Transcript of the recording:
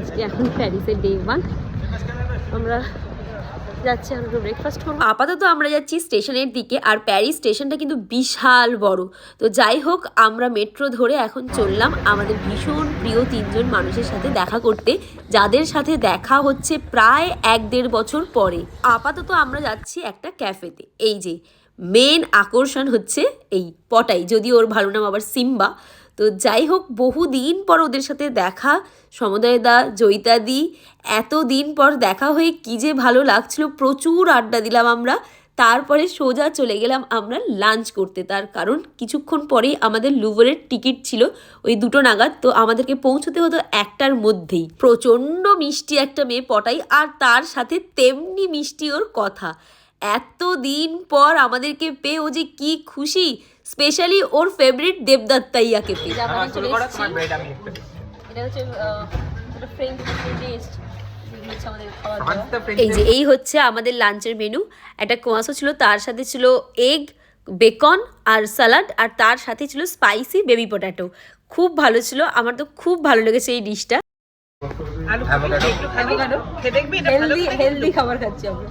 আজকে এখন প্যারিসের ডে 1 আমরা যাচ্ছি, আমরা ব্রেকফাস্ট করবো। আপাতত আমরা যাচ্ছি স্টেশনের দিকে, আর প্যারিস স্টেশনটা কিন্তু বিশাল বড়। তো যাই হোক, আমরা মেট্রো ধরে এখন চললাম আমাদের ভীষণ প্রিয় 3জন মানুষের সাথে দেখা করতে, যাদের সাথে দেখা হচ্ছে প্রায় 1-1.5 বছর পরে। আপাতত আমরা যাচ্ছি একটা ক্যাফেতে। এই যে মেন আকর্ষণ হচ্ছে এই পটাই, যদি ওর ভালো নাম আবার সিম্বা। তো যাই হোক, বহুদিন পর ওদের সাথে দেখা, সমুদয়দা, জয়িতাদি, এতদিন পর দেখা হয়ে কী যে ভালো লাগছিল। প্রচুর আড্ডা দিলাম আমরা। তারপরে সোজা চলে গেলাম আমরা লাঞ্চ করতে, তার কারণ কিছুক্ষণ পরেই আমাদের লুভরের টিকিট ছিল ওই 2টো নাগাদ। তো আমাদেরকে পৌঁছতে হতো 1টার মধ্যেই। প্রচণ্ড মিষ্টি একটা মেয়ে পটাই, আর তার সাথে তেমনি মিষ্টি ওর কথা। এতদিন পর আমাদেরকে পেয়ে ও যে কি খুশি, স্পেশালি ওর ফেভারিট দেবদত্তাইয়াকে পেয়ে। এটা হচ্ছে ফ্রেঞ্চ টেস্ট। এই যে এই হচ্ছে আমাদের লাঞ্চের মেনু। একটা কোয়াসো ছিল, তার সাথে ছিল এগ, বেকন আর স্যালাড, আর তার সাথে ছিল স্পাইসি বেবি পটেটো। খুব ভালো ছিল, আমার তো খুব ভালো লেগেছে এই ডিশটা। হেলদি খাবার খাচ্ছি আমরা।